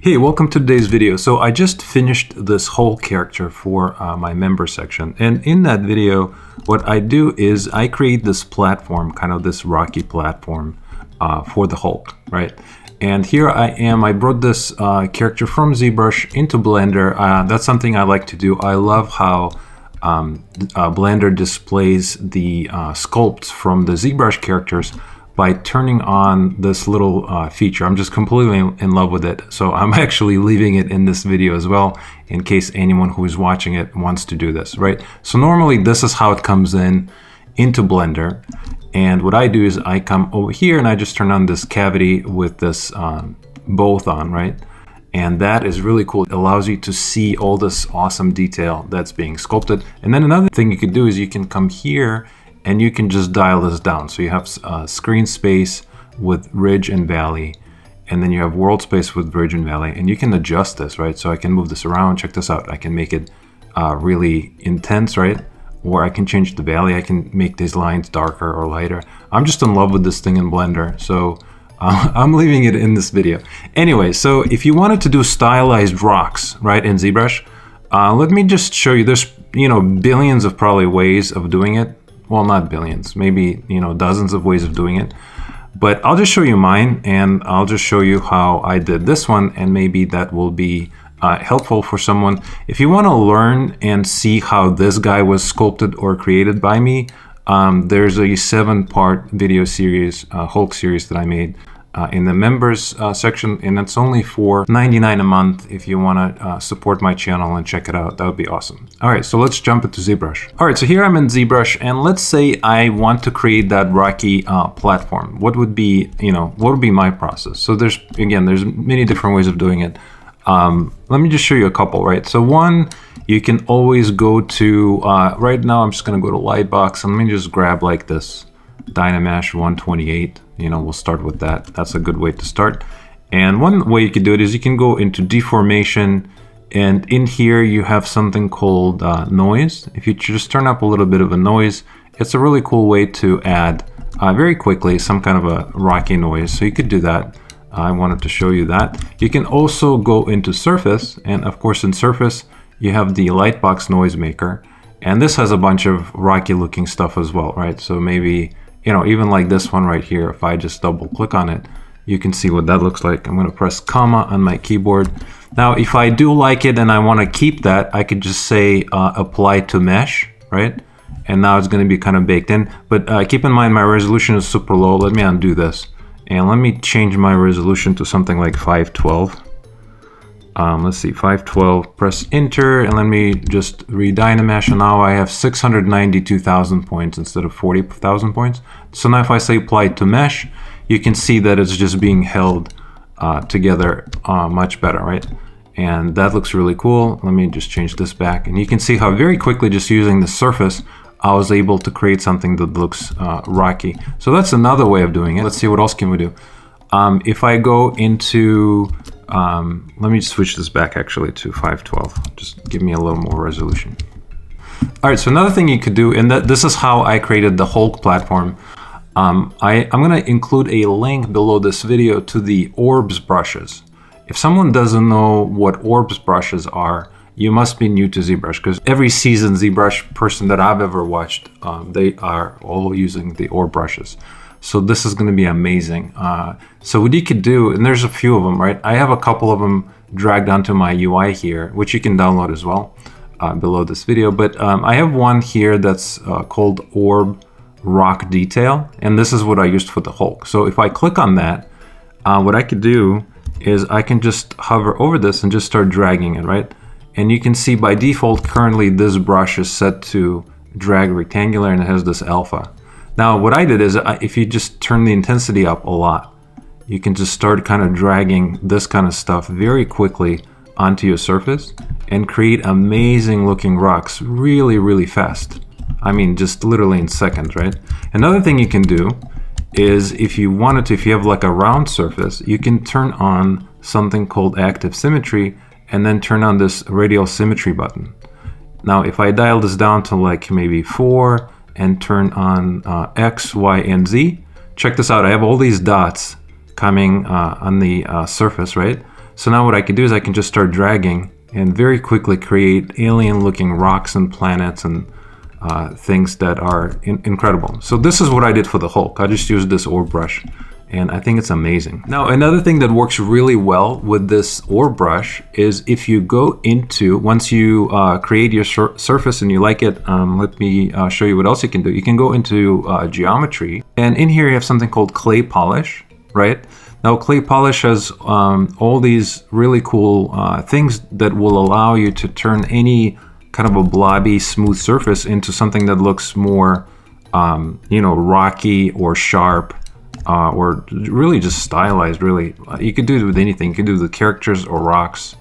Hey, welcome to today's video. So I just finished this whole character for my member section. And in that video, what I do is I create this platform, kind of this rocky platform for the Hulk, right? And here I am, I brought this character from zBrush into Blender. That's something I like to do. I love how Blender displays the sculpts from the zBrush characters by turning on this little feature. I'm just completely in love with it. So I'm actually leaving it in this video as well, in case anyone who is watching it wants to do this, right? So normally this is how it comes into Blender. And what I do is I come over here and I just turn on this cavity with this both on, right? And that is really cool. It allows you to see all this awesome detail that's being sculpted. And then another thing you could do is you can come here and you can just dial this down. So you have screen space with ridge and valley, and then you have world space with ridge and valley, and you can adjust this, right? So I can move this around. Check this out. I can make it really intense, right? Or I can change the valley. I can make these lines darker or lighter. I'm just in love with this thing in Blender, so I'm leaving it in this video. Anyway, so if you wanted to do stylized rocks, right, in zBrush, let me just show you. There's, billions of probably ways of doing it. Well, not billions, maybe, dozens of ways of doing it. But I'll just show you mine, and I'll just show you how I did this one, and maybe that will be helpful for someone. If you want to learn and see how this guy was sculpted or created by me, there's a 7-part video series, Hulk series that I made in the members section, and it's only for $99 a month. If you want to support my channel and check it out, that would be awesome. All right, so let's jump into zBrush. All right, so here I'm in zBrush, and let's say I want to create that rocky platform. What would be, what would be my process? So there's many different ways of doing it. Let me just show you a couple, right? So one, you can always go to, right now I'm just gonna go to Lightbox, and let me just grab like this Dynamesh 128. We'll start with that. That's a good way to start. And one way you could do it is you can go into deformation, and in here you have something called noise. If you just turn up a little bit of a noise, it's a really cool way to add very quickly some kind of a rocky noise. So you could do that. I wanted to show you that. You can also go into surface, and of course in surface you have the Lightbox noise maker, and this has a bunch of rocky looking stuff as well, right? So maybe, even like this one right here, if I just double click on it, you can see what that looks like. I'm gonna press comma on my keyboard. Now, if I do like it and I wanna keep that, I could just say apply to mesh, right? And now it's gonna be kind of baked in, but keep in mind my resolution is super low. Let me undo this. And let me change my resolution to something like 512. Let's see, 512, press enter, and let me just re-Dynamesh, and now I have 692,000 points instead of 40,000 points. So now if I say apply to mesh, you can see that it's just being held together much better, right? And that looks really cool. Let me just change this back, and you can see how very quickly, just using the surface, I was able to create something that looks rocky. So that's another way of doing it. Let's see, what else can we do? If I go into, let me switch this back actually to 512. Just give me a little more resolution. All right, so another thing you could do, and this is how I created the Hulk platform. I'm gonna include a link below this video to the orbs brushes. If someone doesn't know what orbs brushes are, you must be new to zBrush, because every seasoned zBrush person that I've ever watched, they are all using the orb brushes. So this is going to be amazing. So what you could do, and there's a few of them, right? I have a couple of them dragged onto my UI here, which you can download as well below this video. But I have one here that's called Orb Rock Detail, and this is what I used for the Hulk. So if I click on that, what I could do is I can just hover over this and just start dragging it, right? And you can see by default, currently this brush is set to drag rectangular, and it has this alpha. Now what I did is, if you just turn the intensity up a lot, you can just start kind of dragging this kind of stuff very quickly onto your surface and create amazing looking rocks really, really fast. I mean, just literally in seconds, right? Another thing you can do is, if you wanted to, if you have like a round surface, you can turn on something called active symmetry, and then turn on this radial symmetry button. Now, if I dial this down to like maybe 4 and turn on X, Y, and Z, check this out. I have all these dots coming on the surface, right? So now what I can do is I can just start dragging and very quickly create alien looking rocks and planets and things that are incredible. So this is what I did for the Hulk. I just used this ore brush, and I think it's amazing. Now, another thing that works really well with this ore brush is if you go into, once you create your surface and you like it, let me show you what else you can do. You can go into geometry, and in here you have something called clay polish, right? Now, clay polish has all these really cool things that will allow you to turn any kind of a blobby, smooth surface into something that looks more, rocky or sharp, or really just stylized, really. You could do it with anything. You could do it with characters or rocks.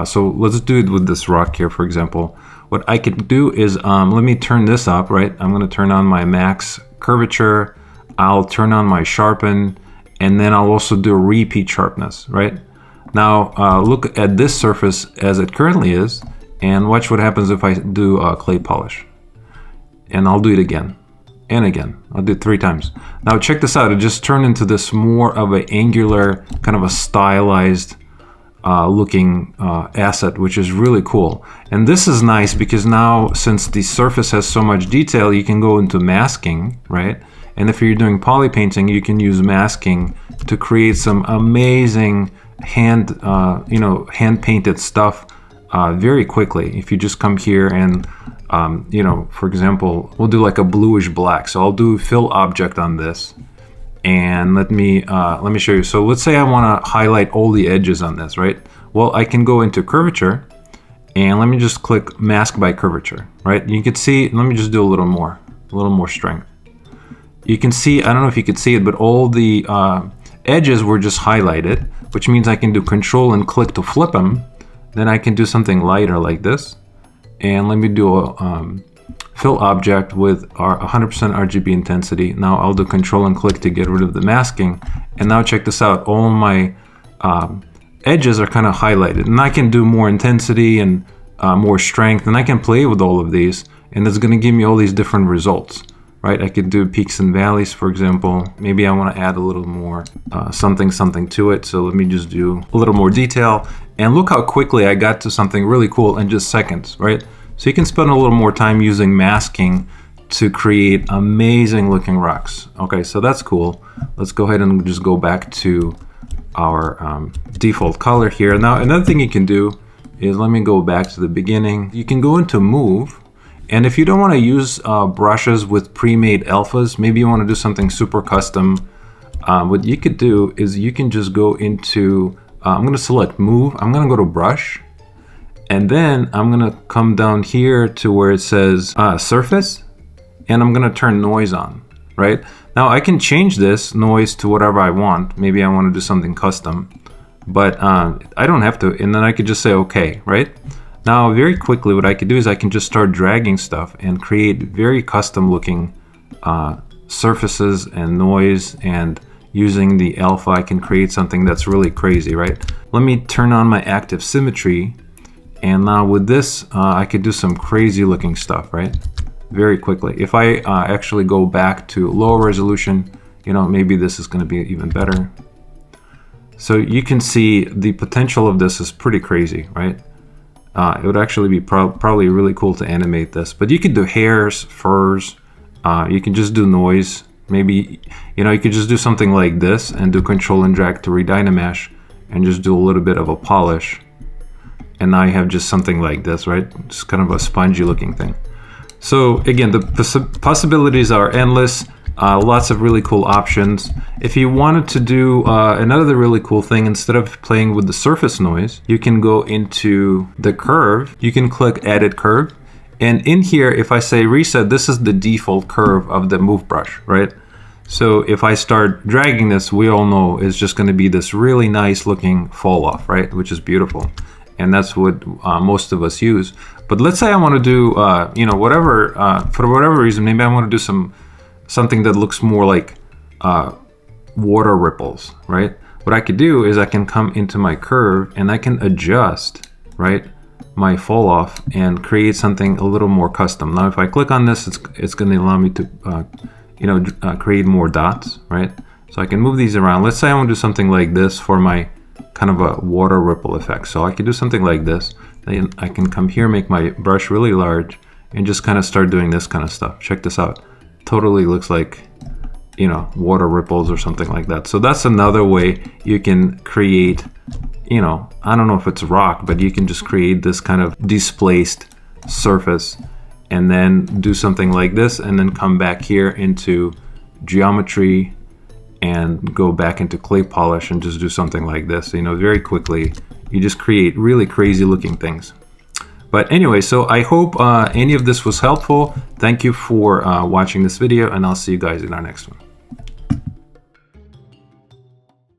So let's do it with this rock here, for example. What I could do is, let me turn this up, right? I'm gonna turn on my max curvature. I'll turn on my sharpen, and then I'll also do a repeat sharpness, right? Now, look at this surface as it currently is, and watch what happens if I do clay polish. And I'll do it again and again. I'll do it 3 times. Now check this out. It just turned into this more of an angular, kind of a stylized looking asset, which is really cool. And this is nice because now, since the surface has so much detail, you can go into masking, right? And if you're doing poly painting, you can use masking to create some amazing hand painted stuff very quickly. If you just come here and, for example, we'll do like a bluish black. So I'll do fill object on this, and let me show you. So let's say I want to highlight all the edges on this, right? Well, I can go into curvature, and let me just click mask by curvature, right? You can see, let me just do a little more strength. You can see, I don't know if you could see it, but all the edges were just highlighted, which means I can do control and click to flip them. Then I can do something lighter like this. And let me do a fill object with our 100% RGB intensity. Now I'll do control and click to get rid of the masking. And now check this out. All my edges are kind of highlighted. And I can do more intensity and more strength. And I can play with all of these. And it's going to give me all these different results. Right? I could do peaks and valleys, for example. Maybe I want to add a little more something to it. So let me just do a little more detail. And look how quickly I got to something really cool in just seconds, right? So you can spend a little more time using masking to create amazing looking rocks. Okay, so that's cool. Let's go ahead and just go back to our default color here. Now, another thing you can do is, let me go back to the beginning. You can go into move. And if you don't want to use brushes with pre-made alphas, maybe you want to do something super custom, what you could do is you can just go into, I'm going to select move, I'm going to go to brush, and then I'm going to come down here to where it says surface, and I'm going to turn noise on, right? Now I can change this noise to whatever I want. Maybe I want to do something custom, but I don't have to, and then I could just say okay, right? Now, very quickly, what I could do is I can just start dragging stuff and create very custom looking surfaces and noise, and using the alpha, I can create something that's really crazy, right? Let me turn on my active symmetry, and now with this, I could do some crazy looking stuff, right? Very quickly. If I actually go back to lower resolution, maybe this is going to be even better. So you can see the potential of this is pretty crazy, right? It would actually be probably really cool to animate this, but you could do hairs, furs, you can just do noise. Maybe, you could just do something like this and do control and drag to redynamesh and just do a little bit of a polish. And now you have just something like this, right? Just kind of a spongy looking thing. So again, the possibilities are endless. Lots of really cool options. If you wanted to do another really cool thing, instead of playing with the surface noise, you can go into the curve. You can click edit curve. And in here, if I say reset, this is the default curve of the move brush, right? So if I start dragging this, we all know is just going to be this really nice looking fall off, right? Which is beautiful. And that's what most of us use. But let's say I want to do, whatever, for whatever reason, maybe I want to do something that looks more like water ripples, right? What I could do is I can come into my curve and I can adjust, right, my fall off and create something a little more custom. Now, if I click on this, it's going to allow me to, create more dots, right? So I can move these around. Let's say I want to do something like this for my kind of a water ripple effect. So I can do something like this. Then I can come here, make my brush really large, and just kind of start doing this kind of stuff. Check this out. Totally looks like, you know, water ripples or something like that. So that's another way you can create, you know, I don't know if it's rock, but you can just create this kind of displaced surface and then do something like this, and then come back here into geometry and go back into clay polish and just do something like this. You know, very quickly you just create really crazy looking things. But anyway, so I hope any of this was helpful. Thank you for watching this video, and I'll see you guys in our next one.